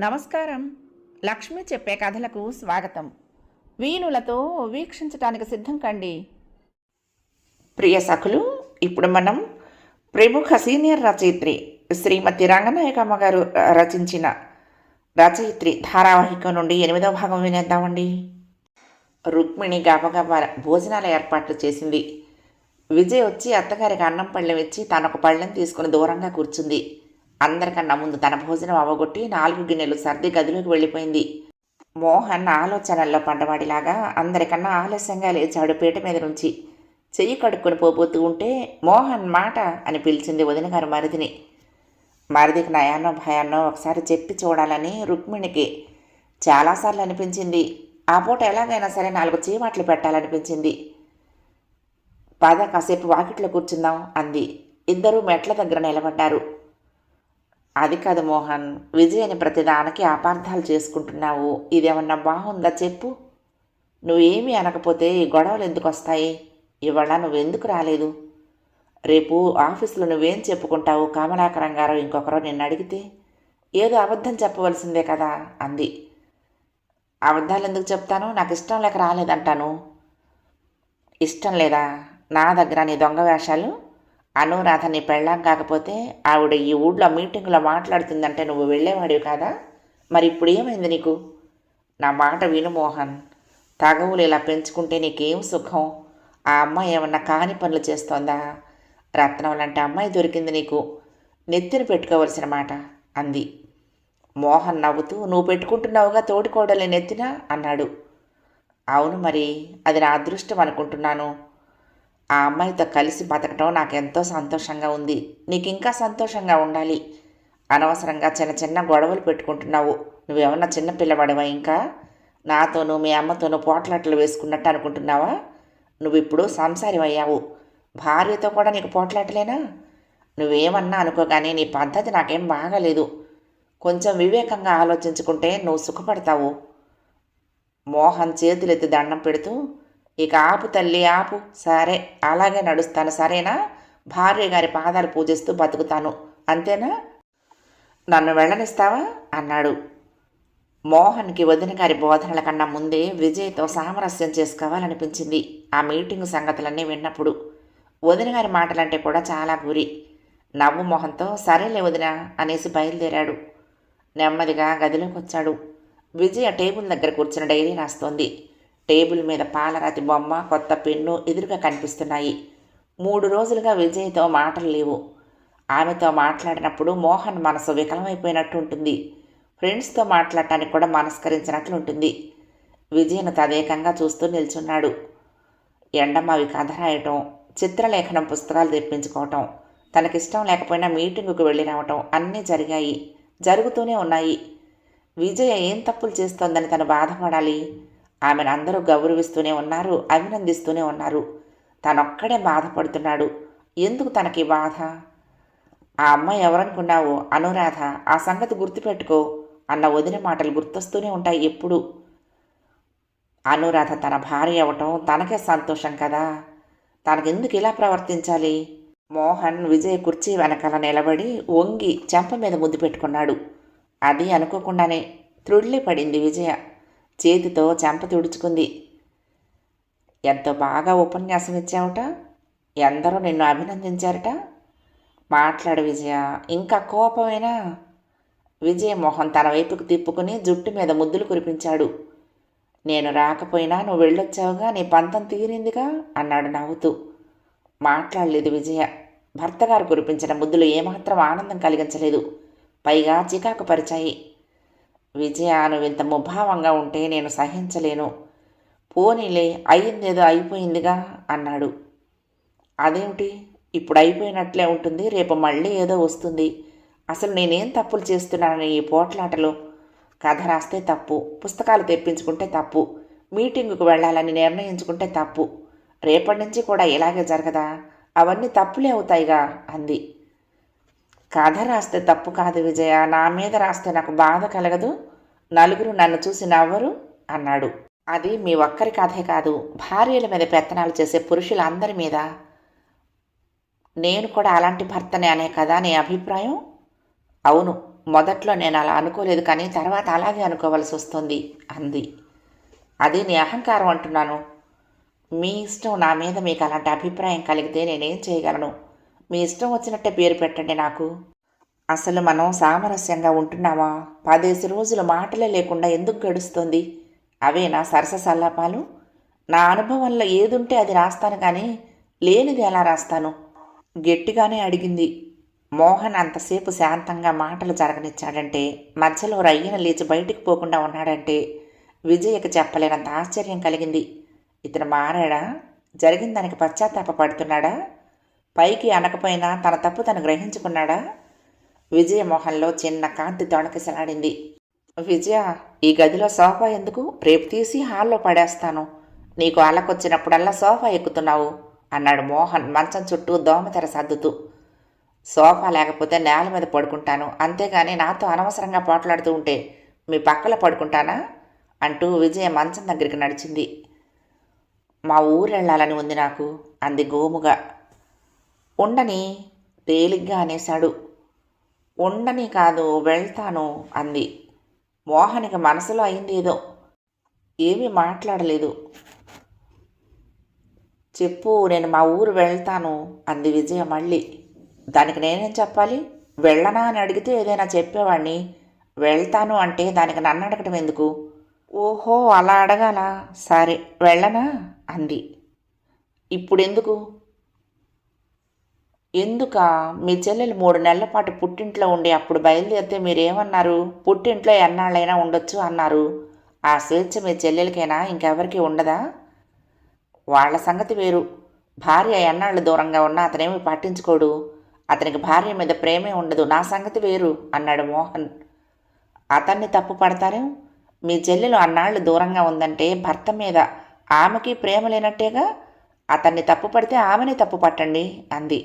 నమస్కారం. లక్ష్మి చెప్పే కథలకు స్వాగతం. వీణులతో వీక్షించటానికి సిద్ధం కండి. ప్రియ సఖులు, ఇప్పుడు మనం ప్రముఖ సీనియర్ రచయిత్రి శ్రీమతి రంగనాయకమ్మ గారు రచించిన రచయిత్రి ధారావాహిక నుండి 8వ భాగం వినేద్దామండి. రుక్మిణి గబగబా భోజనాల ఏర్పాట్లు చేసింది. విజయ్ వచ్చి అత్తగారికి అన్నం పళ్ళెం ఇచ్చి తనొక పళ్ళెం తీసుకుని దూరంగా కూర్చుంది. అందరికన్నా ముందు తన భోజనం అవగొట్టి 4 గిన్నెలు సర్ది గదిలోకి వెళ్ళిపోయింది. మోహన్ ఆలోచనల్లో పడ్డవాడిలాగా అందరికన్నా ఆలస్యంగా లేచాడు పీట మీద నుంచి. చెయ్యి కడుక్కొని పోబోతూ ఉంటే మోహన్ మాట అని పిలిచింది వదిన గారు మరిదిని. మరిదికి నయాన్నో భయాన్నో ఒకసారి చెప్పి చూడాలని రుక్మిణికి చాలాసార్లు అనిపించింది. ఆ పూట ఎలాగైనా సరే 4 చీవాట్లు పెట్టాలనిపించింది. పద కాసేపు వాకిట్లో కూర్చుందాం అంది. ఇద్దరూ మెట్ల దగ్గర నిలబడ్డారు. అది కాదు మోహన్, విజయని ప్రతిదానికి అపార్థాలు చేసుకుంటున్నావు. ఇదేమన్నా బాగుందా చెప్పు. నువ్వేమీ అనకపోతే ఈ గొడవలు ఎందుకు వస్తాయి? ఇవాళ నువ్వెందుకు రాలేదు? రేపు ఆఫీసులో నువ్వేం చెప్పుకుంటావు? కమలాకరం గారు ఇంకొకరో నిన్ను అడిగితే ఏదో అబద్ధం చెప్పవలసిందే కదా అంది. అబద్ధాలు ఎందుకు చెప్తాను? నాకు ఇష్టం లేక రాలేదంటాను. ఇష్టం లేదా నా దగ్గర నీ దొంగ వేషాలు? అనురాధ నీ పెళ్ళాం కాకపోతే ఆవిడ ఈ ఊళ్ళో మీటింగులో మాట్లాడుతుందంటే నువ్వు వెళ్ళేవాడివి కాదా? మరి ఇప్పుడు ఏమైంది నీకు? నా మాట విను మోహన్. తగవులు ఇలా పెంచుకుంటే నీకేం సుఖం? ఆ అమ్మాయి ఏమన్నా కాని పనులు చేస్తోందా? రత్నం లాంటి అమ్మాయి దొరికింది నీకు, నెత్తిన పెట్టుకోవలసిన మాట అంది. మోహన్ నవ్వుతూ, నువ్వు పెట్టుకుంటున్నావుగా తోడుకోవడలే నెత్తిన అన్నాడు. అవును, మరి అది నా అదృష్టం అనుకుంటున్నాను. ఆ అమ్మాయితో కలిసి బతకటం నాకెంతో సంతోషంగా ఉంది. నీకు ఇంకా సంతోషంగా ఉండాలి. అనవసరంగా చిన్న చిన్న గొడవలు పెట్టుకుంటున్నావు. నువ్వేమన్నా చిన్న పిల్లవాడివా? ఇంకా నాతోనూ మీ అమ్మతోనూ పోట్లాటలు వేసుకున్నట్టు అనుకుంటున్నావా? నువ్వు ఇప్పుడు సంసారి అయ్యావు. భార్యతో కూడా నీకు పోట్లాటలేనా? నువ్వేమన్నా అనుకోగానే నీ పద్ధతి నాకేం బాగాలేదు. కొంచెం వివేకంగా ఆలోచించుకుంటే నువ్వు సుఖపడతావు. మోహన్ చేతులెత్తి దండం పెడుతూ, ఇక ఆపు తల్లి ఆపు. సరే, అలాగే నడుస్తాను. సరేనా? భార్య గారి పాదాలు పూజిస్తూ బతుకుతాను, అంతేనా? నన్ను వెళ్ళనిస్తావా అన్నాడు. మోహన్కి వదిన గారి బోధనల కన్నా ముందే విజయ్తో సామరస్యం చేసుకోవాలనిపించింది. ఆ మీటింగు సంగతులన్నీ విన్నప్పుడు వదిన గారి మాటలంటే కూడా చాలా గురి. నవ్వు మొహంతో సరేలే వదిన అనేసి బయలుదేరాడు. నెమ్మదిగా గదిలోకి వచ్చాడు. విజయ టేబుల్ దగ్గర కూర్చుని డైరీ రాస్తోంది. టేబుల్ మీద పాలరాతి బొమ్మ, కొత్త పెన్ను ఎదురుగా కనిపిస్తున్నాయి. 3 రోజులుగా విజయ్తో మాటలు లేవు. ఆమెతో మాట్లాడినప్పుడు మోహన్ మనసు వికలమైపోయినట్టు ఉంటుంది. ఫ్రెండ్స్తో మాట్లాడటానికి కూడా మనస్కరించినట్లు ఉంటుంది. విజయను తదేకంగా చూస్తూ నిల్చున్నాడు. ఎండమావి కథ రాయటం, చిత్రలేఖనం పుస్తకాలు తెప్పించుకోవటం, తనకిష్టం లేకపోయినా మీటింగుకు వెళ్ళి రావటం అన్నీ జరిగాయి, జరుగుతూనే ఉన్నాయి. విజయ ఏం తప్పులు చేస్తోందని తను బాధపడాలి? ఆమెను అందరూ గౌరవిస్తూనే ఉన్నారు, అభినందిస్తూనే ఉన్నారు. తనొక్కడే బాధపడుతున్నాడు. ఎందుకు తనకి బాధ? ఆ అమ్మాయి ఎవరనుకున్నావు? అనురాధ. ఆ సంగతి గుర్తుపెట్టుకో అన్న వదిన మాటలు గుర్తొస్తూనే ఉంటాయి ఎప్పుడు. అనురాధ తన భార్య అవ్వటం తనకే సంతోషం కదా. తనకెందుకు ఇలా ప్రవర్తించాలి? మోహన్ విజయ్ కుర్చీ వెనకాల నిలబడి వంగి చెంప మీద ముద్దు పెట్టుకున్నాడు. అది అనుకోకుండానే త్రుళ్ళి పడింది విజయ. చేతితో చెంప తుడుచుకుంది. ఎంతో బాగా ఉపన్యాసం ఇచ్చావుట. ఎందరో నిన్ను అభినందించారట. మాట్లాడు విజయ. ఇంకా కోపమేనా? విజయ మొహం తన వైపుకు తిప్పుకుని జుట్టు మీద ముద్దులు కురిపించాడు. నేను రాకపోయినా నువ్వు వెళ్ళొచ్చావుగా, నీ పంతం తీరిందిగా అన్నాడు నవ్వుతూ. మాట్లాడలేదు విజయ. భర్తగారు కురిపించిన ముద్దులు ఏమాత్రం ఆనందం కలిగించలేదు, పైగా చికాకు పరిచాయి. విజయ, నువ్వు ఇంత ముభావంగా ఉంటే నేను సహించలేను. పోనీలే, అయ్యిందేదో అయిపోయిందిగా అన్నాడు. అదేమిటి? ఇప్పుడు అయిపోయినట్లే ఉంటుంది, రేపు మళ్ళీ ఏదో వస్తుంది. అసలు నేనేం తప్పులు చేస్తున్నానని ఈ పోట్లాటలు? కథ రాస్తే తప్పు, పుస్తకాలు తెప్పించుకుంటే తప్పు, మీటింగుకు వెళ్ళాలని నిర్ణయించుకుంటే తప్పు. రేపటి నుంచి కూడా ఇలాగే జరగదా? అవన్నీ తప్పులే అవుతాయిగా అంది. కథ రాస్తే తప్పు కాదు విజయ. నా మీద రాస్తే నాకు బాధ కలగదు? నలుగురు నన్ను చూసి నవ్వరు అన్నాడు. అది మీ ఒక్కరి కథే కాదు, భార్యల మీద పెత్తనాలు చేసే పురుషులందరి మీద. నేను కూడా అలాంటి భర్తనే అనే కదా నీ అభిప్రాయం? అవును, మొదట్లో నేను అలా అనుకోలేదు, కానీ తర్వాత అలాగే అనుకోవాల్సి వస్తుంది అంది. అది నీ అహంకారం అంటున్నాను. మీ ఇష్టం, నా మీద మీకు అలాంటి అభిప్రాయం కలిగితే నేనేం చేయగలను? మీ ఇష్టం వచ్చినట్టే పేరు పెట్టండి నాకు. అసలు మనం సామరస్యంగా ఉంటున్నామా? 10 రోజులు మాటలే లేకుండా ఎందుకు గడుస్తుంది? అవే నా సరస సల్లాపాలు? నా అనుభవంలో ఏదుంటే అది రాస్తాను, కానీ లేనిది ఎలా రాస్తాను? గట్టిగానే అడిగింది. మోహన్ అంతసేపు శాంతంగా మాటలు జరగనిచ్చాడంటే, మధ్యలో రయ్యన లేచి బయటికి పోకుండా ఉన్నాడంటే విజయకి చెప్పలేనంత ఆశ్చర్యం కలిగింది. ఇతను మారాడా? జరిగిన దానికి పశ్చాత్తాపడుతున్నాడా? పైకి అనకపోయినా తన తప్పు తను గ్రహించుకున్నాడా? విజయ మొహంలో చిన్న కాంతి తొణకిసలాడింది. విజయ, ఈ గదిలో సోఫా ఎందుకు? రేపు తీసి హాల్లో పడేస్తాను. నీకు అలకొచ్చినప్పుడల్లా సోఫా ఎక్కుతున్నావు అన్నాడు మోహన్ మంచం చుట్టూ దోమతెర సర్దుతూ. సోఫా లేకపోతే నేల మీద పడుకుంటాను, అంతేగాని నాతో అనవసరంగా పోట్లాడుతూ ఉంటే మీ పక్కల పడుకుంటానా అంటూ విజయ మంచం దగ్గరికి నడిచింది. మా ఊరెళ్ళాలని ఉంది నాకు అంది గోముగా. ఉండని తేలిగ్గా అనేశాడు. ఉండని కాదు, వెళ్తాను అంది. మోహన్కి మనసులో అయింది ఏదో. ఏమీ మాట్లాడలేదు. చెప్పు, నేను మా ఊరు వెళ్తాను అంది విజయ మళ్ళీ. దానికి నేనేం చెప్పాలి? వెళ్ళనా అని అడిగితే ఏదైనా చెప్పేవాణ్ణి. వెళ్తాను అంటే దానికి నన్ను అడగటం ఎందుకు? ఓహో, అలా అడగాలా? సరే, వెళ్ళనా అంది. ఇప్పుడెందుకు? ఎందుకా? మీ చెల్లెలు 3 నెలల పాటు పుట్టింట్లో ఉండి అప్పుడు బయలుదేరితే మీరేమన్నారు? పుట్టింట్లో ఎన్నాళ్ళైనా ఉండొచ్చు అన్నారు. ఆ స్వేచ్ఛ మీ చెల్లెలకైనా ఇంకెవరికి ఉండదా? వాళ్ల సంగతి వేరు. భార్య ఎన్నాళ్ళు దూరంగా ఉన్నా అతనేమి పట్టించుకోడు. అతనికి భార్య మీద ప్రేమే ఉండదు. నా సంగతి వేరు అన్నాడు మోహన్. అతన్ని తప్పు పడతారేం? మీ చెల్లెలు అన్నాళ్ళు దూరంగా ఉందంటే భర్త మీద ఆమెకి ప్రేమ లేనట్టేగా. అతన్ని తప్పు పడితే ఆమెని తప్పు పట్టండి అంది.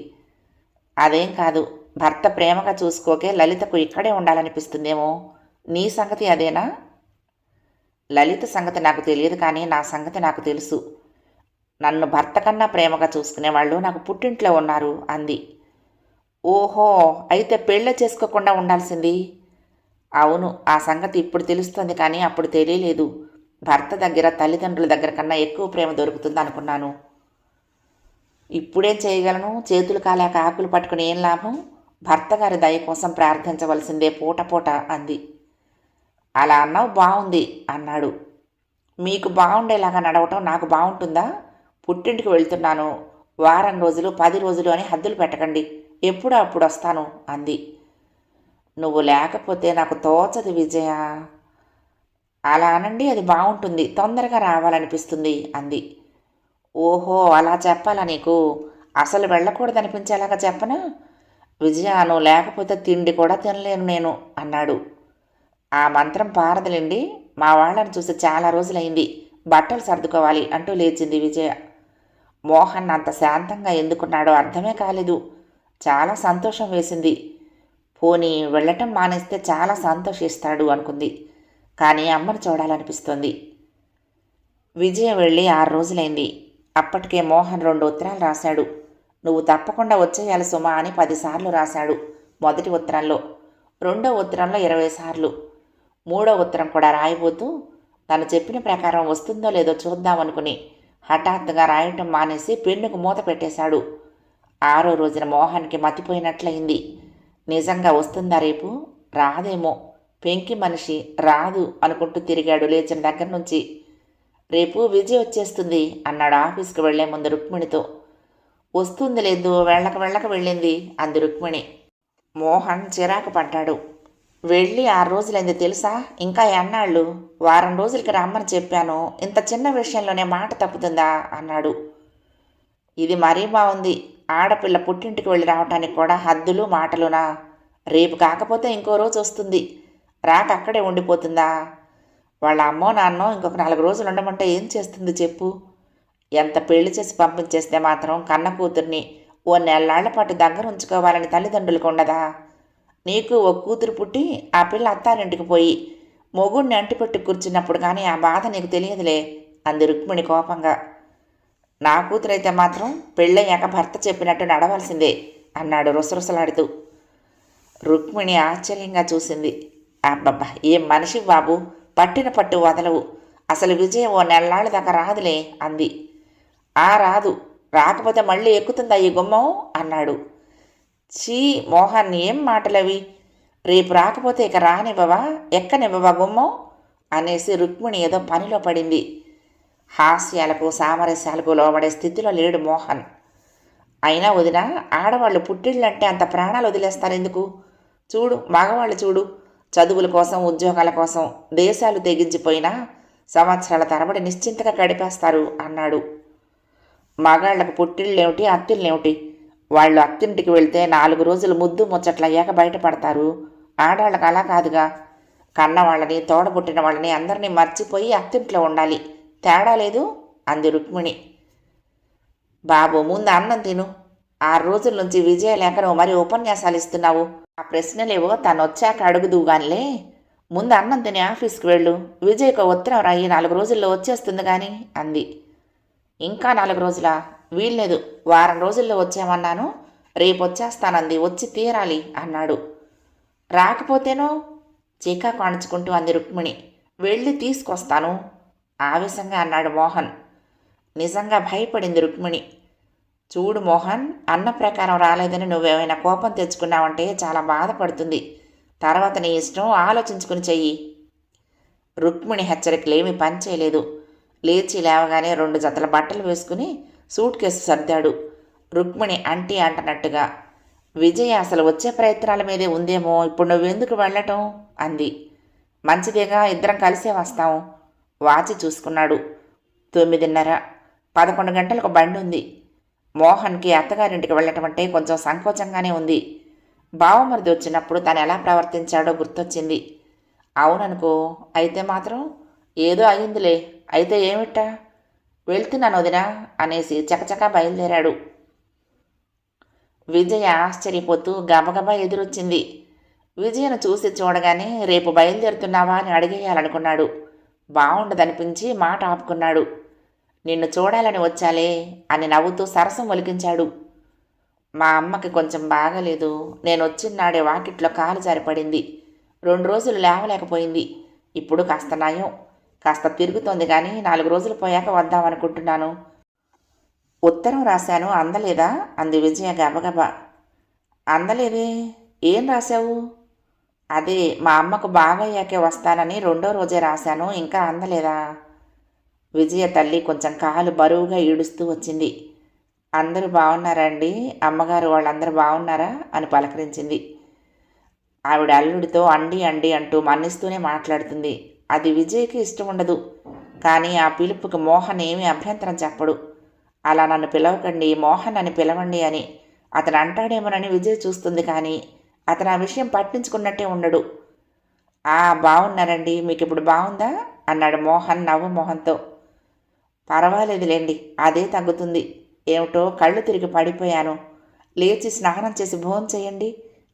అదేం కాదు, భర్త ప్రేమగా చూసుకోకే లలితకు ఇక్కడే ఉండాలనిపిస్తుందేమో. నీ సంగతి అదేనా? లలిత సంగతి నాకు తెలియదు, కానీ నా సంగతి నాకు తెలుసు. నన్ను భర్త కన్నా ప్రేమగా చూసుకునేవాళ్ళు నాకు పుట్టింట్లో ఉన్నారు అంది. ఓహో, అయితే పెళ్ళి చేసుకోకుండా ఉండాల్సింది. అవును, ఆ సంగతి ఇప్పుడు తెలుస్తుంది, కానీ అప్పుడు తెలియలేదు. భర్త దగ్గర తల్లిదండ్రుల దగ్గర కన్నా ఎక్కువ ప్రేమ దొరుకుతుంది అనుకున్నాను. ఇప్పుడేం చేయగలను? చేతులు కాలేక ఆకులు పట్టుకుని ఏం లాభం? భర్త గారి దయ కోసం ప్రార్థించవలసిందే పూట పూట అంది. అలా అన్నావు, బాగుంది అన్నాడు. మీకు బాగుండేలాగా నడవటం నాకు బాగుంటుందా? పుట్టింటికి వెళ్తున్నాను, వారం రోజులు 10 రోజులు అని హద్దులు పెట్టకండి. ఎప్పుడో అప్పుడు వస్తాను అంది. నువ్వు లేకపోతే నాకు తోచదు విజయ. అలా అనండి, అది బాగుంటుంది. తొందరగా రావాలనిపిస్తుంది అంది. ఓహో, అలా చెప్పాలా నీకు? అసలు వెళ్ళకూడదనిపించేలాగా చెప్పనా? విజయ, నువ్వు లేకపోతే తిండి కూడా తినలేను నేను అన్నాడు. ఆ మంత్రం పారదలండి. మా వాళ్ళని చూసి చాలా రోజులైంది. బట్టలు సర్దుకోవాలి అంటూ లేచింది విజయ. మోహన్ అంత శాంతంగా ఎందుకున్నాడో అర్థమే కాలేదు. చాలా సంతోషం వేసింది. పోనీ వెళ్ళటం మానేస్తే చాలా సంతోషిస్తాడు అనుకుంది. కానీ అమ్మను చూడాలనిపిస్తుంది. విజయ వెళ్ళి 6 రోజులైంది. అప్పటికే మోహన్ 2 ఉత్తరాలు రాశాడు. నువ్వు తప్పకుండా వచ్చేయాలి సుమా అని 10 సార్లు రాశాడు మొదటి ఉత్తరంలో. రెండో ఉత్తరంలో 20 సార్లు. మూడో ఉత్తరం కూడా రాయబోతూ తను చెప్పిన ప్రకారం వస్తుందో లేదో చూద్దామనుకుని హఠాత్తుగా రాయటం మానేసి పెన్నుకు మూత పెట్టేశాడు. 6వ రోజున మోహన్కి మతిపోయినట్లయింది. నిజంగా వస్తుందా రేపు? రాదేమో. పెంకి మనిషి రాదు అనుకుంటూ తిరిగాడు లేచిన దగ్గర నుంచి. రేపు విజయ్ వచ్చేస్తుంది అన్నాడు ఆఫీస్కి వెళ్లే ముందు రుక్మిణితో. వస్తుంది లేదు, వెళ్ళక వెళ్ళింది అంది రుక్మిణి. మోహన్ చిరాకు పడ్డాడు. వెళ్ళి 6 రోజులైంది తెలుసా? ఇంకా ఎన్నాళ్ళు? వారం రోజులకి రమ్మని చెప్పాను. ఇంత చిన్న విషయంలోనే మాట తప్పుతుందా అన్నాడు. ఇది మరీ బాగుంది. ఆడపిల్ల పుట్టింటికి వెళ్ళి రావటానికి కూడా హద్దులు మాటలునా? రేపు కాకపోతే ఇంకో రోజు వస్తుంది. రాక అక్కడే ఉండిపోతుందా? వాళ్ళ అమ్మో నాన్నో ఇంకొక 4 రోజులు ఉండమంటే ఏం చేస్తుంది చెప్పు? ఎంత పెళ్లి చేసి పంపించేస్తే మాత్రం కన్న కూతుర్ని ఓ నెల్లాళ్ల పాటు దగ్గర ఉంచుకోవాలని తల్లిదండ్రులకు ఉండదా? నీకు ఓ కూతురు పుట్టి ఆ పిల్ల అత్తారింటికి పోయి మొగుడిని అంటిపెట్టి కూర్చున్నప్పుడు కానీ ఆ బాధ నీకు తెలియదులే అంది రుక్మిణి కోపంగా. నా కూతురైతే మాత్రం పెళ్ళయ్యాక భర్త చెప్పినట్టు నడవాల్సిందే అన్నాడు రుసరుసలాడుతూ. రుక్మిణి ఆశ్చర్యంగా చూసింది. అబ్బబ్బా, ఏం మనిషి బాబు, పట్టిన పట్టు వదలవు. అసలు విజయం ఓ నెల్లాళ్ళ దాకా రాదులే అంది. రాదు, రాకపోతే మళ్ళీ ఎక్కుతుందా ఈ గుమ్మం అన్నాడు. చీ మోహన్, ఏం మాటలవి, రేపు రాకపోతే ఇక రానివ్వవా, ఎక్కనివ్వవా గుమ్మం అనేసి రుక్మిణి ఏదో పనిలో పడింది. హాస్యాలకు సామరస్యాలకు లోబడే స్థితిలో లేడు మోహన్. అయినా వదిన, ఆడవాళ్ళు పుట్టిళ్ళంటే అంత ప్రాణాలు వదిలేస్తారు ఎందుకు? చూడు, మగవాళ్ళు చూడు, చదువుల కోసం ఉద్యోగాల కోసం దేశాలు తెగించిపోయినా సంవత్సరాల తరబడి నిశ్చింతగా గడిపేస్తారు అన్నాడు. మగాళ్లకు పుట్టిళ్ళేమిటి, అత్తిళ్ళేమిటి? వాళ్ళు అత్తింటికి వెళ్తే 4 రోజులు ముద్దు ముచ్చట్లయ్యాక బయటపడతారు. ఆడాళ్ళకు అలా కాదుగా. కన్నవాళ్ళని, తోడబుట్టిన వాళ్ళని అందరినీ మర్చిపోయి అత్తింట్లో ఉండాలి. తేడా లేదు అంది రుక్మిణి. బాబు, ముందు అన్నం తిను. 6 రోజుల నుంచి విజయ లేక నువ్వు మరి ఉపన్యాసాలు ఇస్తున్నావు. ఆ ప్రశ్నలేవో తను వచ్చాక అడుగుదువుగానిలే. ముందు అన్నం తిని ఆఫీస్కి వెళ్ళు. విజయ్కు ఉత్తరం రాయి, 4 రోజుల్లో వచ్చేస్తుంది కానీ అంది. ఇంకా 4 రోజులా? వీల్లేదు, వారం రోజుల్లో వచ్చామన్నాను. రేపు వచ్చేస్తానంది, వచ్చి తీరాలి అన్నాడు. రాకపోతేనో? చీకా కాణుచుకుంటూ అంది రుక్మిణి. వెళ్ళి తీసుకొస్తాను ఆవేశంగా అన్నాడు మోహన్. నిజంగా భయపడింది రుక్మిణి. చూడు మోహన్, అన్న ప్రకారం రాలేదని నువ్వేమైనా కోపం తెచ్చుకున్నావంటే చాలా బాధపడుతుంది. తర్వాత నీ ఇష్టం, ఆలోచించుకుని చెయ్యి. రుక్మిణి హెచ్చరికలేమీ పనిచేయలేదు. లేచి లేవగానే 2 జతల బట్టలు వేసుకుని సూట్ కేసు సర్దాడు. రుక్మిణి అంటనట్టుగా, విజయ అసలు వచ్చే ప్రయత్నాల మీదే ఉందేమో, ఇప్పుడు నువ్వెందుకు వెళ్ళటం అంది. మంచిదేగా, ఇద్దరం కలిసే వస్తాం. వాచి చూసుకున్నాడు. 9:30. 11 గంటలకు బండి ఉంది. మోహన్కి అత్తగారింటికి వెళ్ళటం అంటే కొంచెం సంకోచంగానే ఉంది. బావమరిది వచ్చినప్పుడు తను ఎలా ప్రవర్తించాడో గుర్తొచ్చింది. అవుననుకో, అయితే మాత్రం ఏదో అయిందిలే. అయితే ఏమిటా? వెళ్తున్నాను వదినా అనేసి చకచకా బయలుదేరాడు. విజయ ఆశ్చర్యపోతూ గబగబా ఎదురొచ్చింది. విజయను చూసి చూడగానే రేపు బయలుదేరుతున్నావా అని అడిగేయాలనుకున్నాడు. బాగుండదనిపించి మాట ఆపుకున్నాడు. నిన్ను చూడాలని వచ్చాలే అని నవ్వుతూ సరసం ఒలికించాడు. మా అమ్మకి కొంచెం బాగలేదు. నేను వచ్చినాడే వాకిట్లో కాలు జారిపడింది. 2 రోజులు లేవలేకపోయింది. ఇప్పుడు కాస్త నయం, కాస్త తిరుగుతోంది కానీ 4 రోజులు పోయాక వద్దామనుకుంటున్నాను. ఉత్తరం రాశాను, అందలేదా అంది విజయ గబగబా. అందలేదే, ఏం రాశావు? అదే, మా అమ్మకు బాగయ్యాకే వస్తానని 2వ రోజే రాశాను, ఇంకా అందలేదా? విజయ తల్లి కొంచెం కాలు బరువుగా ఈడుస్తూ వచ్చింది. అందరూ బాగున్నారండి, అమ్మగారు వాళ్ళందరూ బాగున్నారా అని పలకరించింది. ఆవిడ అల్లుడితో అండి అండి అంటూ మన్నిస్తూనే మాట్లాడుతుంది. అది విజయ్కి ఇష్టం ఉండదు. కానీ ఆ పిలుపుకి మోహన్ ఏమీ అభ్యంతరం చెప్పడు. అలా నన్ను పిలవకండి, మోహన్ అని పిలవండి అని అతను అంటాడేమోనని విజయ్ చూస్తుంది. కానీ అతను ఆ విషయం పట్టించుకున్నట్టే ఉండడు. బాగున్నారండి, మీకు ఇప్పుడు బాగుందా అన్నాడు మోహన్ నవ్వు మొహంతో. పర్వాలేదులేండి, అదే తగ్గుతుంది. ఏమిటో కళ్ళు తిరిగి పడిపోయాను. లేచి స్నానం చేసి భోజనం చేయండి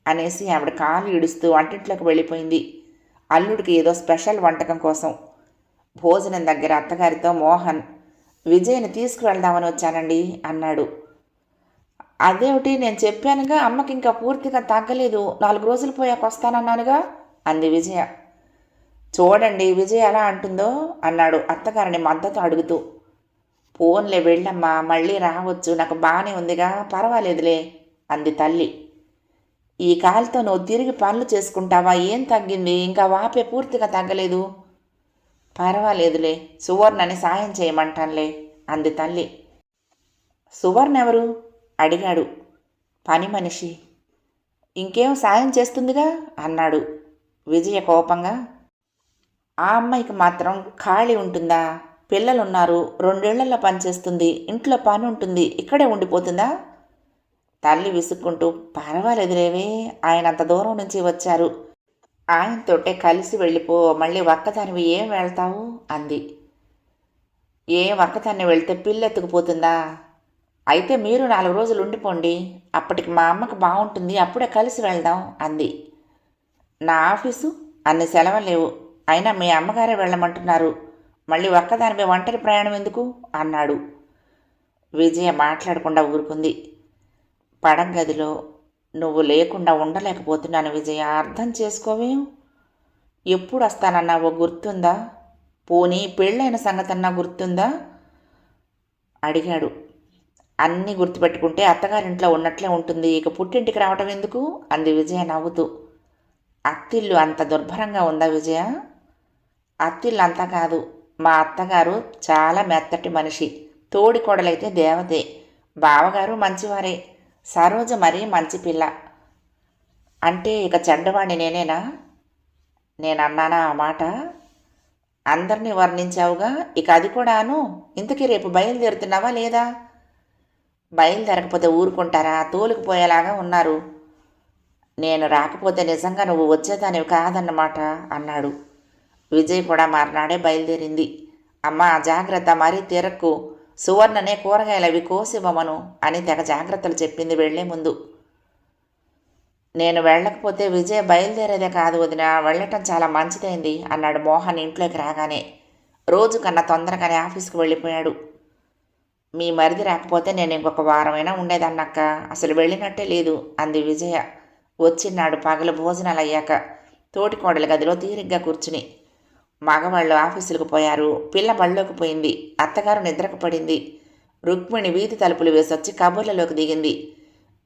అనేసి ఆవిడ కాలు ఈడుస్తూ వంటింట్లోకి వెళ్ళిపోయింది. అల్లుడికి ఏదో స్పెషల్ వంటకం కోసం. భోజనం దగ్గర అత్తగారితో మోహన్, విజయ్ని తీసుకువెళ్దామని వచ్చానండి అన్నాడు. అదేమిటి, నేను చెప్పానుగా, అమ్మకి ఇంకా పూర్తిగా తగ్గలేదు, 4 రోజులు పోయాక వస్తానన్నానుగా అంది విజయ. చూడండి విజయ్ ఎలా అంటుందో అన్నాడు అత్తగారిని మద్దతు అడుగుతూ. పోన్లే వెళ్ళమ్మా, మళ్ళీ రావచ్చు, నాకు బాగానే ఉందిగా, పర్వాలేదులే అంది తల్లి. ఈ కాలుతో నువ్వు తిరిగి పనులు చేసుకుంటావా? ఏం తగ్గింది? ఇంకా వాపే పూర్తిగా తగ్గలేదు. పర్వాలేదులే, సువర్ణని సాయం చేయమంటానులే అంది తల్లి. సువర్ణ ఎవరు అడిగాడు. పని మనిషి. ఇంకేం సాయం చేస్తుందిగా అన్నాడు విజయ కోపంగా. ఆ అమ్మాయికి మాత్రం ఖాళీ ఉంటుందా? పిల్లలున్నారు, 2 ఏళ్లలో పనిచేస్తుంది, ఇంట్లో పని ఉంటుంది, ఇక్కడే ఉండిపోతుందా? తల్లి విసుక్కుంటూ, పర్వాలేదులేవే, ఆయన అంత దూరం నుంచి వచ్చారు, ఆయనతోటే కలిసి వెళ్ళిపో, మళ్ళీ ఒక్కదానివి ఏం వెళ్తావు అంది. ఏం ఒక్కదాన్ని వెళ్తే పిల్లెత్తుకుపోతుందా? అయితే మీరు 4 రోజులు ఉండిపోండి, అప్పటికి మా అమ్మకు బాగుంటుంది, అప్పుడే కలిసి వెళ్దాం అంది. నా ఆఫీసు అన్ని సెలవులు లేవు, అయినా మీ అమ్మగారే వెళ్ళమంటున్నారు, మళ్ళీ ఒక్కదానిపై ఒంటరి ప్రయాణం ఎందుకు అన్నాడు. విజయ మాట్లాడకుండా ఊరుకుంది. పడగదిలో నువ్వు లేకుండా ఉండలేకపోతున్నాను విజయ, అర్థం చేసుకోవే. ఎప్పుడు వస్తానన్నావో గుర్తుందా? పోనీ పెళ్ళైన సంగతన్నా గుర్తుందా అడిగాడు. అన్నీ గుర్తుపెట్టుకుంటే అత్తగారింట్లో ఉన్నట్లే ఉంటుంది, ఇక పుట్టింటికి రావటం ఎందుకు అంది విజయ నవ్వుతూ. అత్తిల్లు అంత దుర్భరంగా ఉందా విజయ? అత్తిల్లు అంతా కాదు, మా అత్తగారు చాలా మెత్తటి మనిషి, తోడికోడలైతే దేవతే, బావగారు మంచివారే, సరోజ మరీ మంచి పిల్ల. అంటే ఇక చెడ్డవాణ్ణి నేనేనా? నేనన్నానా ఆ మాట? అందరినీ వర్ణించావుగా, ఇక అది కూడాను. ఇంతకీ రేపు బయలుదేరుతున్నావా లేదా? బయలుదేరకపోతే ఊరుకుంటారా? తోలుకుపోయేలాగా ఉన్నారు. నేను రాకపోతే నిజంగా నువ్వు వచ్చేదానివి కాదన్నమాట అన్నాడు. విజయ్ కూడా మర్నాడే బయలుదేరింది. అమ్మా జాగ్రత్త, మరీ తిరక్కు, సువర్ణనే కూరగాయలవి కోసివ్వమను అని తెగ జాగ్రత్తలు చెప్పింది వెళ్లే ముందు. నేను వెళ్ళకపోతే విజయ్ బయలుదేరేదే కాదు వదిన, వెళ్ళటం చాలా మంచిదైంది అన్నాడు మోహన్ ఇంట్లోకి రాగానే. రోజు కన్నా తొందరగానే ఆఫీస్కి వెళ్ళిపోయాడు. మీ మరిది రాకపోతే నేను ఇంకొక వారమైనా ఉండేదన్నక్క, అసలు వెళ్ళినట్టే లేదు అంది విజయ. వచ్చినాడు పగలు భోజనాలు అయ్యాక తోటికోడల గదిలో తీరిగ్గా కూర్చుని. మగవాళ్ళు ఆఫీసులకు పోయారు, పిల్ల బళ్ళలోకి పోయింది, అత్తగారు నిద్రకు పడింది. రుక్మిణి వీధి తలుపులు వేసొచ్చి కబుర్లలోకి దిగింది.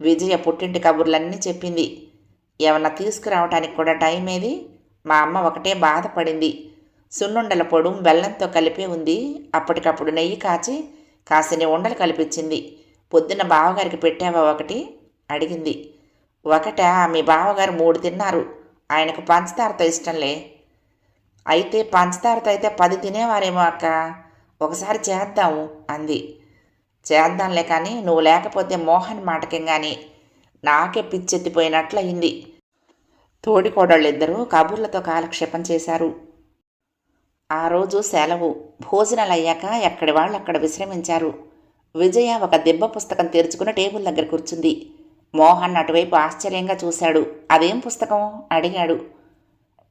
విజయ పుట్టింటి కబుర్లన్నీ చెప్పింది. ఏమన్నా తీసుకురావటానికి కూడా టైం ఏది? మా అమ్మ ఒకటే బాధపడింది. సున్నుండల పొడు బెల్లంతో కలిపే ఉంది, అప్పటికప్పుడు నెయ్యి కాచి కాసిని ఉండలు కలిపించింది. పొద్దున్న బావగారికి పెట్టావా ఒకటి అడిగింది. ఒకటా? మీ బావగారు 3 తిన్నారు, ఆయనకు పంచదారతో ఇష్టంలే. అయితే పంచదారతో అయితే 10 తినేవారేమో అక్క, ఒకసారి చేద్దాము అంది. చేద్దాంలే కానీ నువ్వు లేకపోతే మోహన్ మాటకేం కానీ నాకే పిచ్చెత్తిపోయినట్లయింది. తోడికోడళ్ళిద్దరూ కబుర్లతో కాలక్షేపం చేశారు. ఆ రోజు సెలవు. భోజనాలు అయ్యాక ఎక్కడి వాళ్ళు అక్కడ విశ్రమించారు. విజయ ఒక దిబ్బ పుస్తకం తెరుచుకుని టేబుల్ దగ్గర కూర్చుంది. మోహన్ అటువైపు ఆశ్చర్యంగా చూశాడు. అదేం పుస్తకం అడిగాడు.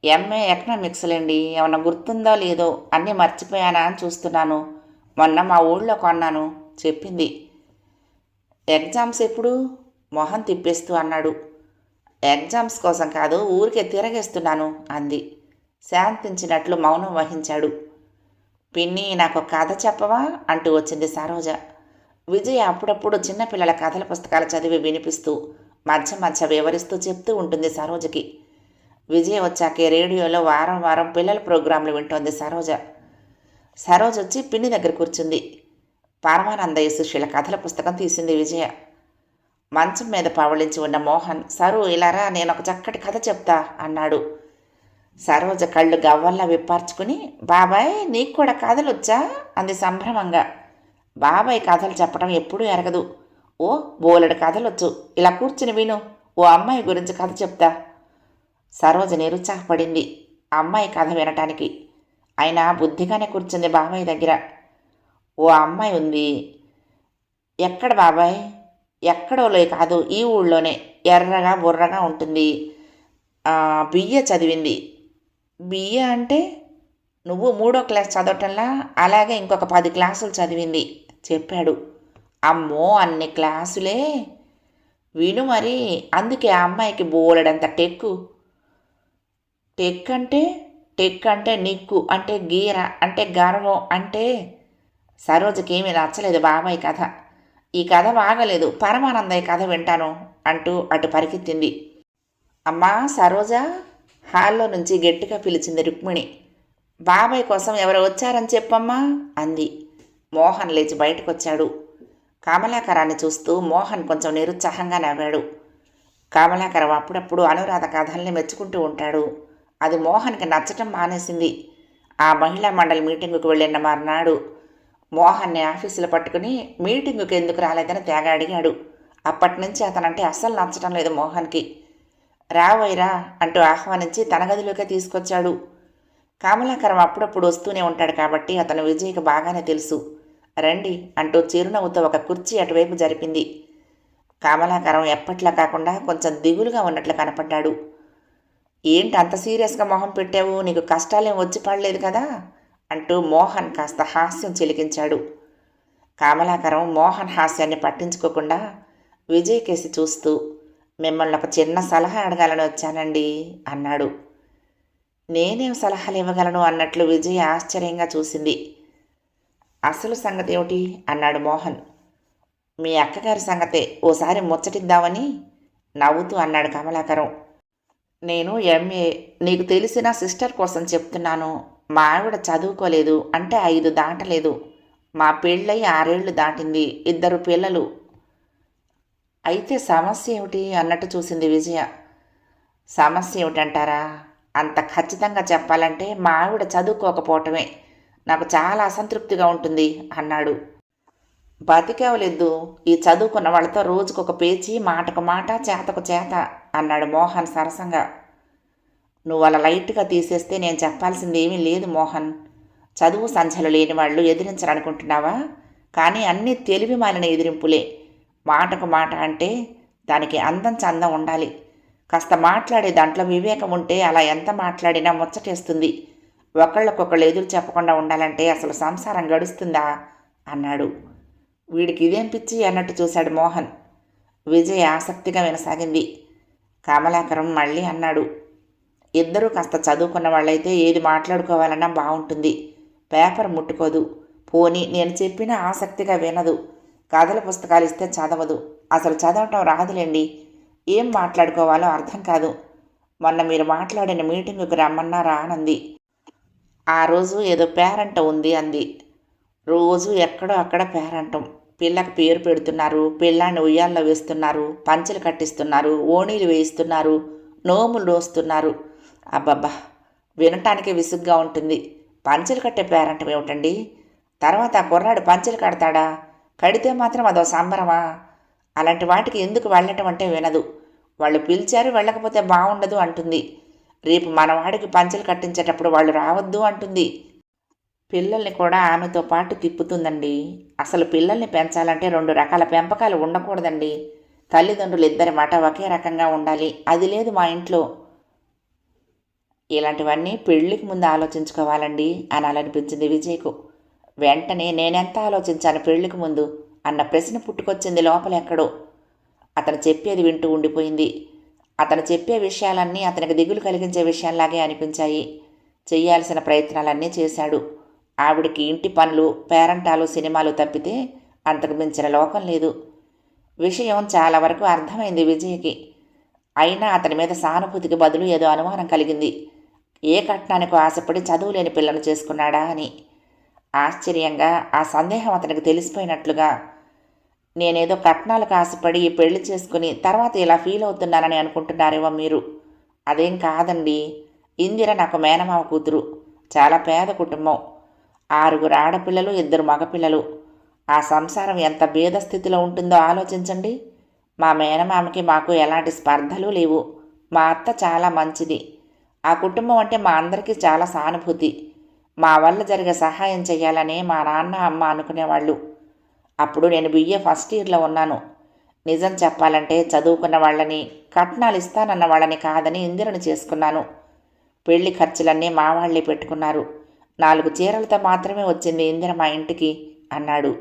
ఎంఏ ఎకనామిక్స్లేండి, ఏమన్నా గుర్తుందో లేదో, అన్నీ మర్చిపోయానా అని చూస్తున్నాను, మొన్న మా ఊళ్ళో కొన్నాను చెప్పింది. ఎగ్జామ్స్ ఎప్పుడు? మొహం తిప్పేస్తూ అన్నాడు. ఎగ్జామ్స్ కోసం కాదు, ఊరికే తిరగేస్తున్నాను అంది. శాంతించినట్లు మౌనం వహించాడు. పిన్ని నాకు కథ చెప్పవా అంటూ వచ్చింది సరోజ. విజయ అప్పుడప్పుడు చిన్నపిల్లల కథల పుస్తకాలు చదివి వినిపిస్తూ మధ్య మధ్య వివరిస్తూ చెప్తూ ఉంటుంది సరోజకి. విజయ వచ్చాకే రేడియోలో వారం వారం పిల్లల ప్రోగ్రాంలు వింటోంది సరోజ. సరోజ వచ్చి పిన్ని దగ్గర కూర్చుంది. పరమానందయ్య శిష్యుల కథల పుస్తకం తీసింది విజయ. మంచం మీద పవళించి ఉన్న మోహన్, సరు ఇలారా, నేను ఒక చక్కటి కథ చెప్తా అన్నాడు. సరోజ కళ్ళు గవ్వల్లా విప్పార్చుకుని, బాబాయ్ నీకు కూడా కథలు వచ్చా అంది సంభ్రమంగా. బాబాయ్ కథలు చెప్పడం ఎప్పుడూ ఎరగదు. ఓ బోలెడు కథలొచ్చు, ఇలా కూర్చుని విను, ఓ అమ్మాయి గురించి కథ చెప్తా. సరోజ నిరుత్సాహపడింది అమ్మాయి కథ వినటానికి. అయినా బుద్ధిగానే కూర్చుంది బాబాయ్ దగ్గర. ఓ అమ్మాయి ఉంది. ఎక్కడ బాబాయ్? ఎక్కడోలే కాదు, ఈ ఊళ్ళోనే, ఎర్రగా బుర్రగా ఉంటుంది, బిఏ చదివింది. బిఏ అంటే నువ్వు 3వ క్లాస్ చదవటంలా అలాగే ఇంకొక 10 క్లాసులు చదివింది చెప్పాడు. అమ్మో అన్ని క్లాసులే విను మరి, అందుకే ఆ అమ్మాయికి బోలెడంత టెక్కు. టెక్ అంటే నిక్కు అంటే గీర అంటే గర్వం అంటే. సరోజకేమీ నచ్చలేదు బాబాయ్ కథ. ఈ కథ బాగలేదు, పరమానందయ్య కథ వింటాను అంటూ అటు పరిగెత్తింది. అమ్మా సరోజ, హాల్లో నుంచి గట్టిగా పిలిచింది రుక్మిణి. బాబాయ్ కోసం ఎవరు వచ్చారని చెప్పమ్మా అంది. మోహన్ లేచి బయటకొచ్చాడు. కమలాకరాన్ని చూస్తూ మోహన్ కొంచెం నిరుత్సాహంగా నవ్వాడు. కమలాకరం అప్పుడప్పుడు అనురాధ కథల్ని మెచ్చుకుంటూ ఉంటాడు. అది మోహన్కి నచ్చటం మానేసింది. ఆ మహిళా మండలి మీటింగుకు వెళ్ళిన మర్నాడు మోహన్ని ఆఫీసులో పట్టుకుని మీటింగుకి ఎందుకు రాలేదని తెగ అడిగాడు. అప్పటి నుంచి అతనంటే అస్సలు నచ్చటం లేదు మోహన్కి. రావోయ్రా అంటూ ఆహ్వానించి తన గదిలోకే తీసుకొచ్చాడు. కమలాకరం అప్పుడప్పుడు వస్తూనే ఉంటాడు కాబట్టి అతను విజయ్కి బాగానే తెలుసు. రండి అంటూ చిరునవ్వుతో ఒక కుర్చీ అటువైపు జరిపింది. కమలాకరం ఎప్పట్లా కాకుండా కొంచెం దిగులుగా ఉన్నట్లు కనపడ్డాడు. ఏంటి అంత సీరియస్గా మొహం పెట్టావు, నీకు కష్టాలేం వచ్చి పడలేదు కదా అంటూ మోహన్ కాస్త హాస్యం చిలికించాడు. కమలాకరం మోహన్ హాస్యాన్ని పట్టించుకోకుండా విజయ్ కేసి చూస్తూ, మిమ్మల్ని ఒక చిన్న సలహా అడగాలని వచ్చానండి అన్నాడు. నేనేం సలహాలు ఇవ్వగలను అన్నట్లు విజయ్ ఆశ్చర్యంగా చూసింది. అసలు సంగతి ఏమిటి అన్నాడు మోహన్. మీ అక్కగారి సంగతే ఓసారి ముచ్చటిద్దామని నవ్వుతూ అన్నాడు కమలాకరం. నేను ఎంఏ, నీకు తెలిసిన సిస్టర్ కోసం చెప్తున్నాను. మా ఆవిడ చదువుకోలేదు, అంటే 5 దాటలేదు. మా పెళ్ళై 6 ఏళ్ళు దాటింది, 2 పిల్లలు. అయితే సమస్య ఏమిటి అన్నట్టు చూసింది విజయ. సమస్య ఏమిటంటారా, అంత ఖచ్చితంగా చెప్పాలంటే మా ఆవిడ చదువుకోకపోవటమే నాకు చాలా అసంతృప్తిగా ఉంటుంది అన్నాడు. బతికేవలేదు, ఈ చదువుకున్న వాళ్ళతో రోజుకొక పేచీ, మాటకు మాట, చేతకు చేత అన్నాడు మోహన్ సరసంగా. నువ్వు అలా లైట్గా తీసేస్తే నేను చెప్పాల్సింది ఏమీ లేదు మోహన్. చదువు సంచలు లేని వాళ్ళు ఎదిరించాలనుకుంటున్నావా? కానీ అన్నీ తెలివి మాలిన ఎదిరింపులే. మాటకు మాట అంటే దానికి అందం చందం ఉండాలి. కాస్త మాట్లాడే దాంట్లో వివేకం ఉంటే అలా ఎంత మాట్లాడినా ముచ్చటేస్తుంది. ఒకళ్ళకొకళ్ళు ఎదురు చెప్పకుండా ఉండాలంటే అసలు సంసారం గడుస్తుందా అన్నాడు. వీడికి ఇదేం పిచ్చి అన్నట్టు చూశాడు మోహన్. విజయ్ ఆసక్తిగా వినసాగింది. కమలాకరం మళ్ళీ అన్నాడు. ఇద్దరూ కాస్త చదువుకున్న వాళ్ళైతే ఏది మాట్లాడుకోవాలన్నా బాగుంటుంది. పేపర్ ముట్టుకోదు, పోనీ నేను చెప్పినా ఆసక్తిగా వినదు. కథల పుస్తకాలు ఇస్తే చదవదు, అసలు చదవటం రాదులేండి. ఏం మాట్లాడుకోవాలో అర్థం కాదు. మొన్న మీరు మాట్లాడిన మీటింగుకు రమ్మన్నా రానంది. ఆ రోజు ఏదో పేరంట ఉంది అంది. రోజు ఎక్కడో అక్కడ పేరంటం. పిల్లకి పేరు పెడుతున్నారు, పిల్లాన్ని ఉయ్యాల్లో వేస్తున్నారు, పంచెలు కట్టిస్తున్నారు, ఓణీలు వేయిస్తున్నారు, నోములు రోస్తున్నారు. అబ్బబ్బా, వినటానికి విసుగ్గా ఉంటుంది. పంచెలు కట్టే పేరంటం ఏమిటండి? తర్వాత ఆ కుర్రాడు పంచెలు కడతాడా? కడితే మాత్రం అదో సంబరమా? అలాంటి వాటికి ఎందుకు వెళ్ళటం అంటే వినదు. వాళ్ళు పిలిచారు, వెళ్ళకపోతే బాగుండదు అంటుంది. రేపు మనవాడికి పంచెలు కట్టించేటప్పుడు వాళ్ళు రావద్దు అంటుంది. పిల్లల్ని కూడా ఆమెతో పాటు తిప్పుతుందండి. అసలు పిల్లల్ని పెంచాలంటే 2 రకాల పెంపకాలు ఉండకూడదండి. తల్లిదండ్రులు ఇద్దరి మాట ఒకే రకంగా ఉండాలి. అది లేదు మా ఇంట్లో. ఇలాంటివన్నీ పెళ్లికి ముందు ఆలోచించుకోవాలండి అనాలనిపించింది విజయ్కు. వెంటనే నేనెంత ఆలోచించాను పెళ్లికి ముందు అన్న ప్రశ్న పుట్టుకొచ్చింది లోపలెక్కడో. అతను చెప్పేది వింటూ ఉండిపోయింది. అతను చెప్పే విషయాలన్నీ అతనికి దిగులు కలిగించే విషయాల్లాగే అనిపించాయి. చెయ్యాల్సిన ప్రయత్నాలన్నీ చేశాడు. ఆవిడికి ఇంటి పనులు, పేరంటాలు, సినిమాలు తప్పితే అంతకు మించిన లోకం లేదు. విషయం చాలా వరకు అర్థమైంది విజయ్కి. అయినా అతని మీద సానుభూతికి బదులు ఏదో అనుమానం కలిగింది. ఏ కట్నానికి ఆశపడి చదువులేని పిల్లను చేసుకున్నాడా అని. ఆశ్చర్యంగా ఆ సందేహం అతనికి తెలిసిపోయినట్లుగా, నేనేదో కట్నాలకు ఆశపడి ఈ పెళ్లి చేసుకుని తర్వాత ఇలా ఫీల్ అవుతున్నానని అనుకుంటున్నారేమో మీరు. అదేం కాదండి. ఇందిర నాకు మేనమావ కూతురు. చాలా పేద కుటుంబం. 6 ఆడపిల్లలు, 2 మగపిల్లలు. ఆ సంసారం ఎంత భేద స్థితిలో ఉంటుందో ఆలోచించండి. మా మేనమామకి మాకు ఎలాంటి స్పర్ధలు లేవు. మా అత్త చాలా మంచిది. ఆ కుటుంబం అంటే మా అందరికీ చాలా సానుభూతి. మా వల్ల జరిగే సహాయం చేయాలని మా నాన్న అమ్మ అనుకునేవాళ్ళు. అప్పుడు నేను BA ఫస్ట్ ఇయర్లో ఉన్నాను. నిజం చెప్పాలంటే చదువుకున్న వాళ్ళని, కట్నాలు ఇస్తానన్న వాళ్ళని కాదని ఇందిరను చేసుకున్నాను. పెళ్లి ఖర్చులన్నీ మా వాళ్లే పెట్టుకున్నారు. 4 చీరలతో మాత్రమే వచ్చింది ఇందిర మా ఇంటికి అన్నాడు.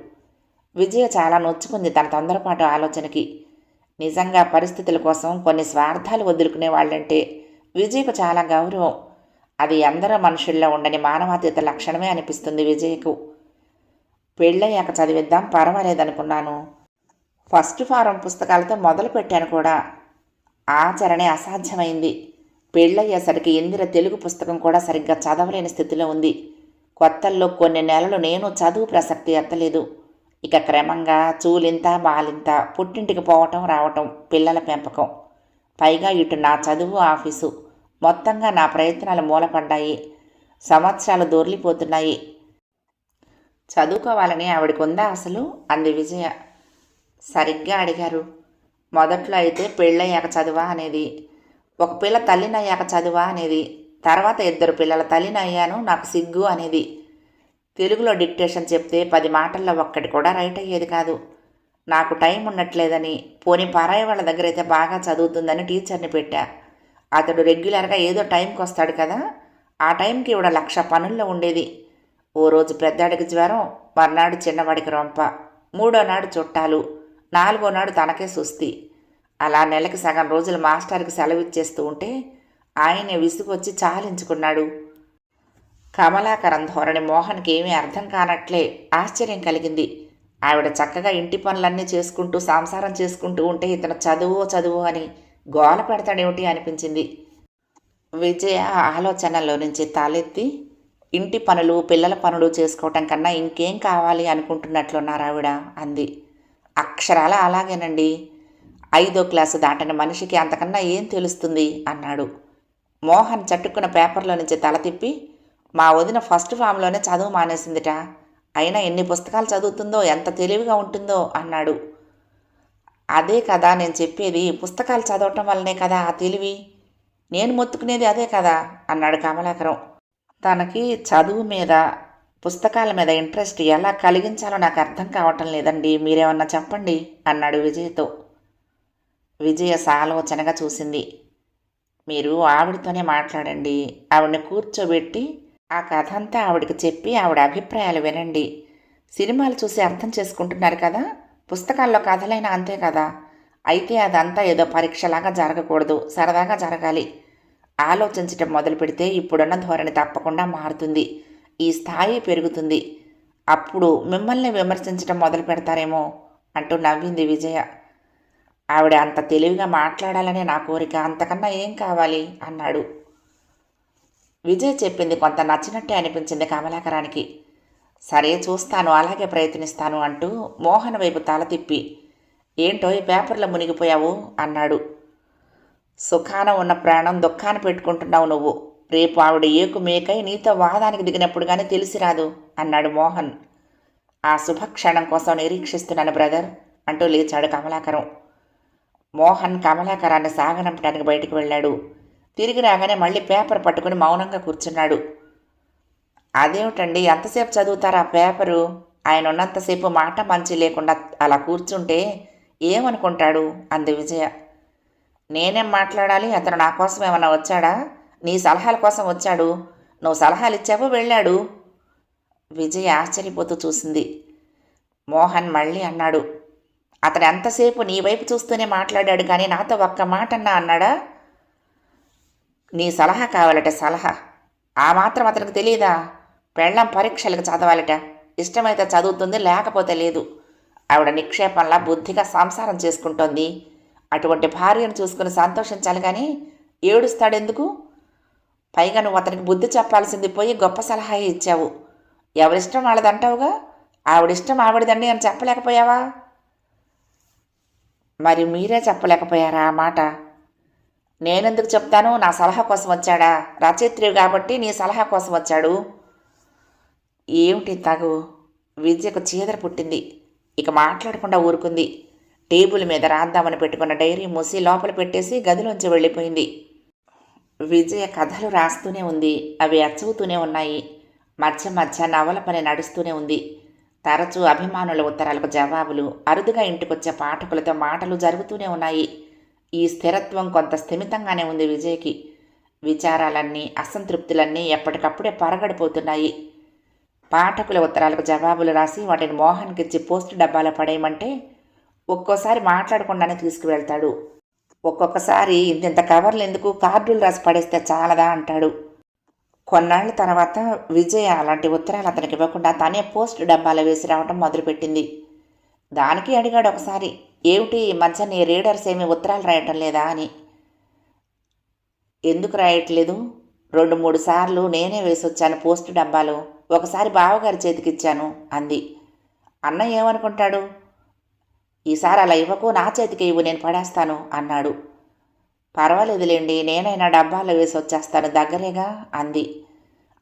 విజయ చాలా నొచ్చుకుంది తన తొందరపాటు ఆలోచనకి. నిజంగా పరిస్థితుల కోసం కొన్ని స్వార్థాలు వదులుకునే వాళ్ళంటే విజయ్కు చాలా గౌరవం. అది ఎందరో మనుషుల్లో ఉండని మానవాతీత లక్షణమే అనిపిస్తుంది విజయ్కు. పెళ్ళయ్యాక చదివిద్దాం, పర్వాలేదనుకున్నాను. ఫస్ట్ ఫారం పుస్తకాలతో మొదలుపెట్టాను కూడా. ఆచరణే అసాధ్యమైంది. పెళ్ళయ్యేసరికి ఇందిర తెలుగు పుస్తకం కూడా సరిగ్గా చదవలేని స్థితిలో ఉంది. కొత్తల్లో కొన్ని నెలలు నేను చదువు ప్రసక్తి ఎత్తలేదు. ఇక క్రమంగా చూలింత బాలింత, పుట్టింటికి పోవటం రావటం, పిల్లల పెంపకం, పైగా ఇటు నా చదువు, ఆఫీసు, మొత్తంగా నా ప్రయత్నాలు మూలపడ్డాయి. సంవత్సరాలు దొర్లిపోతున్నాయి. చదువుకోవాలని ఆవిడకుందా అసలు అంది విజయ. సరిగ్గా అడిగారు. మొదట్లో అయితే పెళ్ళయ్యాక చదువా అనేది, ఒక పిల్ల తల్లినయ్యాక చదువా అనేది, తర్వాత 2 పిల్లల తల్లినయ్యాను, నాకు సిగ్గు అనేది. తెలుగులో డిక్టేషన్ చెప్తే 10 మాటల్లో ఒక్కటి కూడా రైట్ అయ్యేది కాదు. నాకు టైం ఉండట్లేదని, పోనీ పరాయి వాళ్ళ దగ్గర అయితే బాగా చదువుతుందని టీచర్ని పెట్టా. అతడు రెగ్యులర్గా ఏదో టైంకి వస్తాడు కదా, ఆ టైంకి ఇవిడ 1,00,000 పనుల్లో ఉండేది. ఓ రోజు పెద్దాడికి జ్వరం, మర్నాడు చిన్నవాడికి రొంప. మూడో నాడు చుట్టాలు, నాలుగో నాడు తనకే సుస్తి. అలా నెలకి సగం రోజులు మాస్టర్కి సెలవిచ్చేస్తూ ఉంటే ఆయనే విసుగొచ్చి చాలించుకున్నాడు. కమలాకరం ధోరణి మోహన్కి ఏమీ అర్థం కానట్లే ఆశ్చర్యం కలిగింది. ఆవిడ చక్కగా ఇంటి పనులన్నీ చేసుకుంటూ సంసారం చేసుకుంటూ ఉంటే ఇతను చదువు అని గోల పెడతాడేమిటి అనిపించింది. విజయ ఆలోచనలో నుంచి తలెత్తి ఇంటి పనులు పిల్లల పనులు చేసుకోవటం కన్నా ఇంకేం కావాలి అనుకుంటున్నట్లున్నారు ఆవిడ అంది. అక్షరాల అలాగేనండి. 5వ క్లాసు దాటని మనిషికి అంతకన్నా ఏం తెలుస్తుంది అన్నాడు. మోహన్ చట్టుకున్న పేపర్లో నుంచి తల తిప్పి, మా వదిన ఫస్ట్ ఫామ్లోనే చదువు మానేసిందిట. అయినా ఎన్ని పుస్తకాలు చదువుతుందో, ఎంత తెలివిగా ఉంటుందో అన్నాడు. అదే కదా నేను చెప్పేది, పుస్తకాలు చదవటం వల్లనే కదా ఆ తెలివి. నేను మొత్తుకునేది అదే కదా అన్నాడు కమలాకరం. తనకి చదువు మీద పుస్తకాల మీద ఇంట్రెస్ట్ ఎలా కలిగించాలో నాకు అర్థం కావటం లేదండి, మీరేమన్నా చెప్పండి అన్నాడు విజయ్తో. విజయ సాలోచనగా చూసింది. మీరు ఆవిడతోనే మాట్లాడండి, ఆవిడని కూర్చోబెట్టి ఆ కథ అంతా ఆవిడకి చెప్పి ఆవిడ అభిప్రాయాలు వినండి. సినిమాలు చూసి అర్థం చేసుకుంటున్నారు కదా, పుస్తకాల్లో కథలైనా అంతే కదా. అయితే అదంతా ఏదో పరీక్షలాగా జరగకూడదు, సరదాగా జరగాలి. ఆలోచించటం మొదలు పెడితే ఇప్పుడున్న ధోరణి తప్పకుండా మారుతుంది, ఈ స్థాయి పెరుగుతుంది. అప్పుడు మిమ్మల్ని విమర్శించటం మొదలు పెడతారేమో అంటూ నవ్వింది విజయ. ఆవిడ అంత తెలివిగా మాట్లాడాలనే నా కోరిక, అంతకన్నా ఏం కావాలి అన్నాడు. విజయ్ చెప్పింది కొంత నచ్చినట్టే అనిపించింది కమలాకరానికి. సరే చూస్తాను, అలాగే ప్రయత్నిస్తాను అంటూ మోహన్ వైపు తల తిప్పి, ఏంటో ఈ పేపర్లో మునిగిపోయావు అన్నాడు. సుఖాన ఉన్న ప్రాణం దుఃఖాన పెట్టుకుంటున్నావు నువ్వు. రేపు ఆవిడ ఏకు మేకై నీతో వాదానికి దిగినప్పుడు కానీ తెలిసి రాదు అన్నాడు మోహన్. ఆ శుభక్షణం కోసం నిరీక్షిస్తున్నాను బ్రదర్ అంటూ లేచాడు కమలాకరం. మోహన్ కమలాకరాన్ని సాగనంపడానికి బయటికి వెళ్ళాడు. తిరిగి రాగానే మళ్ళీ పేపర్ పట్టుకుని మౌనంగా కూర్చున్నాడు. అదేమిటండి, ఎంతసేపు చదువుతారా పేపరు? ఆయన ఉన్నంతసేపు మాట మంచి లేకుండా అలా కూర్చుంటే ఏమనుకుంటాడు అంది విజయ. నేనేం మాట్లాడాలి, అతను నా కోసం ఏమన్నా వచ్చాడా? నీ సలహాల కోసం వచ్చాడు, నువ్వు సలహాలు ఇచ్చావు వెళ్ళాడు. విజయ ఆశ్చర్యపోతూ చూసింది. మోహన్ మళ్ళీ అన్నాడు, అతను ఎంతసేపు నీ వైపు చూస్తూనే మాట్లాడాడు కానీ నాతో ఒక్క మాట అన్నాడా? నీ సలహా కావాలట, సలహా. ఆ మాత్రం అతనికి తెలియదా? పెళ్ళం పరీక్షలకు చదవాలట, ఇష్టమైతే చదువుతుంది, లేకపోతే లేదు. ఆవిడ నిక్షేపంలా బుద్ధిగా సంసారం చేసుకుంటోంది. అటువంటి భార్యను చూసుకుని సంతోషించాలి కానీ ఏడుస్తాడెందుకు? పైగా నువ్వు అతనికి బుద్ధి చెప్పాల్సింది పోయి గొప్ప సలహా ఇచ్చావు. ఎవరిష్టం వాళ్ళదంటావుగా, ఆవిడిష్టం ఆవిడదండి అని చెప్పలేకపోయావా? మరి మీరే చెప్పలేకపోయారా ఆ మాట? నేనెందుకు చెప్తాను? నా సలహా కోసం వచ్చాడా? రచయిత్రివి కాబట్టి నీ సలహా కోసం వచ్చాడు. ఏమిటి తగు? విద్యకు చీదర పుట్టింది. ఇక మాట్లాడకుండా ఊరుకుంది. టేబుల్ మీద రాద్దామని పెట్టుకున్న డైరీ మూసి లోపల పెట్టేసి గదిలోంచి వెళ్ళిపోయింది. విజయ కథలు రాస్తూనే ఉంది, అవి అచ్చవుతూనే ఉన్నాయి. మధ్య మధ్య నవల పని నడుస్తూనే ఉంది. తరచూ అభిమానుల ఉత్తరాలకు జవాబులు, అరుదుగా ఇంటికొచ్చే పాఠకులతో మాటలు జరుగుతూనే ఉన్నాయి. ఈ స్థిరత్వం కొంత స్థిమితంగానే ఉంది విజయ్కి. విచారాలన్నీ అసంతృప్తులన్నీ ఎప్పటికప్పుడే పరగడిపోతున్నాయి. పాఠకుల ఉత్తరాలకు జవాబులు రాసి వాటిని మోహన్కిచ్చి పోస్టు డబ్బాలో పడేయమంటే ఒక్కోసారి మాట్లాడకుండానే తీసుకువెళ్తాడు. ఒక్కొక్కసారి ఇంత కవర్లు ఎందుకు, కార్డులు రాసి పడేస్తే చాలదా అంటాడు. కొన్నాళ్ల తర్వాత విజయ అలాంటి ఉత్తరాలు అతనికి ఇవ్వకుండా తనే పోస్టు డబ్బాలో వేసి రావడం మొదలుపెట్టింది. దానికి అడిగాడు ఒకసారి, ఏమిటి ఈ మధ్య నీ రీడర్స్ ఏమీ ఉత్తరాలు రాయటం లేదా అని. ఎందుకు రాయట్లేదు? 2-3 సార్లు నేనే వేసొచ్చాను పోస్టు డబ్బాలో, ఒకసారి బావగారి చేతికిచ్చాను అంది. అన్నయ్య ఏమనుకుంటాడు? ఈసారి అలా ఇవ్వకు, నా చేతికి ఇవ్వు, నేను పడేస్తాను అన్నాడు. పర్వాలేదులేండి, నేనైనా డబ్బాలో వేసి వచ్చేస్తాను, దగ్గరేగా అంది.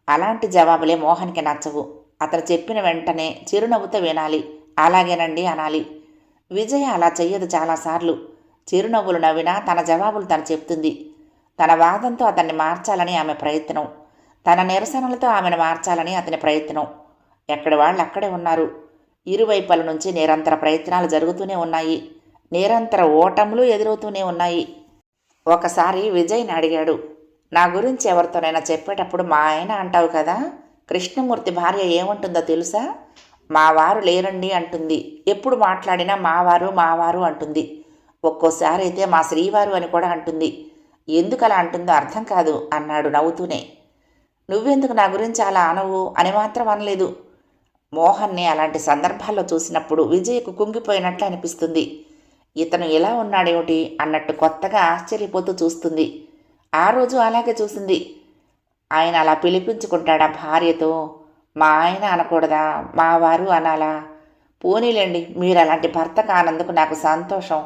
అలాంటి జవాబులే మోహన్కి నచ్చవు. అతను చెప్పిన వెంటనే చిరునవ్వుతో వినాలి, అలాగేనండి అనాలి. విజయ అలా చెయ్యదు. చాలాసార్లు చిరునవ్వులు నవ్వినా తన జవాబులు తను చెప్తుంది. తన వాదంతో అతన్ని మార్చాలని ఆమె ప్రయత్నం, తన నిరసనలతో ఆమెను మార్చాలని అతని ప్రయత్నం. ఎక్కడి వాళ్ళు అక్కడే ఉన్నారు. ఇరువైపుల నుంచి నిరంతర ప్రయత్నాలు జరుగుతూనే ఉన్నాయి. నిరంతర ఓటములు ఎదురవుతూనే ఉన్నాయి. ఒకసారి విజయ్ని అడిగాడు, నా గురించి ఎవరితోనైనా చెప్పేటప్పుడు మా ఆయన అంటావు కదా, కృష్ణమూర్తి భార్య ఏముంటుందో తెలుసా? మా వారు లేరండి అంటుంది. ఎప్పుడు మాట్లాడినా మావారు మావారు అంటుంది. ఒక్కోసారి అయితే మా శ్రీవారు అని కూడా అంటుంది. ఎందుకు అలా అంటుందో అర్థం కాదు అన్నాడు నవ్వుతూనే. నువ్వెందుకు నా గురించి అలా అనవు అని మాత్రం అనలేదు. మోహన్ని అలాంటి సందర్భాల్లో చూసినప్పుడు విజయకు కుంగిపోయినట్లు అనిపిస్తుంది. ఇతను ఎలా ఉన్నాడేమిటి అన్నట్టు కొత్తగా ఆశ్చర్యపోతూ చూస్తుంది. ఆ రోజు అలాగే చూసింది. ఆయన అలా పిలిపించుకుంటాడా భార్యతో? మా ఆయన అనకూడదా, మా వారు అనాలా? పోనీలేండి, మీరు అలాంటి భర్త కానందుకు నాకు సంతోషం.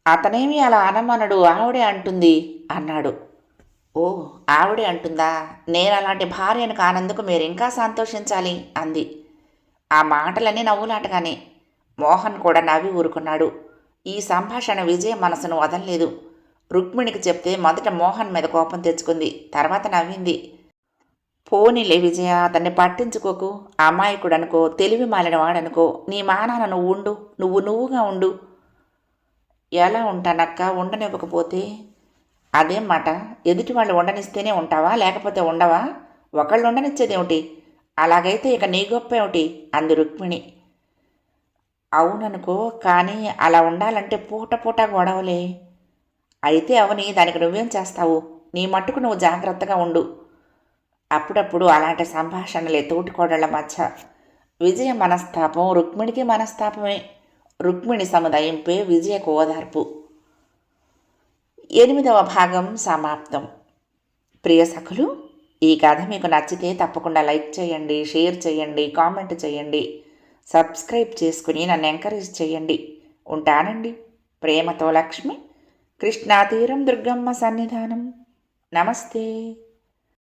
అతనేమి అలా అనమనడు, ఆవిడే అంటుంది అన్నాడు. ఓ, ఆవిడే అంటుందా? నేను అలాంటి భార్యను కానందుకు మీరు ఇంకా సంతోషించాలి అంది. ఆ మాటలన్నీ నవ్వులాటగానే. మోహన్ కూడా నవ్వి ఊరుకున్నాడు. ఈ సంభాషణ విజయ మనసును వదలలేదు. రుక్మిణికి చెప్తే మొదట మోహన్ మీద కోపం తెచ్చుకుంది, తర్వాత నవ్వింది. పోనీలే విజయ, అతన్ని పట్టించుకోకు. అమాయకుడనుకో, తెలివి మాలినవాడనుకో, నీ మానాన నువ్వు ఉండు, నువ్వుగా ఉండు. ఎలా ఉంటానక్క? ఉండనివ్వకపోతే? అదేం మాట? ఎదుటి వాళ్ళు ఉండనిస్తేనే ఉంటావా, లేకపోతే ఉండవా? ఒకళ్ళు ఉండనిచ్చేదేమిటి? అలాగైతే ఇక నీ గొప్పేమిటి అంది రుక్మిణి. అవుననుకో, కానీ అలా ఉండాలంటే పూట పూట గొడవలే. అయితే అవని, దానికి నువ్వేం చేస్తావు? నీ మట్టుకు నువ్వు జాగ్రత్తగా ఉండు. అప్పుడప్పుడు అలాంటి సంభాషణలే తోటికోడళ్ల మధ్య. విజయ మనస్తాపం రుక్మిణికి మనస్తాపమే. రుక్మిణి సముదాయింపే విజయకు ఓదార్పు. 8వ భాగం సమాప్తం. ప్రియ సఖులు, ఈ కథ మీకు నచ్చితే తప్పకుండా లైక్ చేయండి, షేర్ చేయండి, కామెంట్ చేయండి, సబ్స్క్రైబ్ చేసుకుని నన్ను ఎంకరేజ్ చేయండి. ఉంటానండి. ప్రేమతో లక్ష్మి. కృష్ణాతీరం దుర్గమ్మ సన్నిధానం. నమస్తే.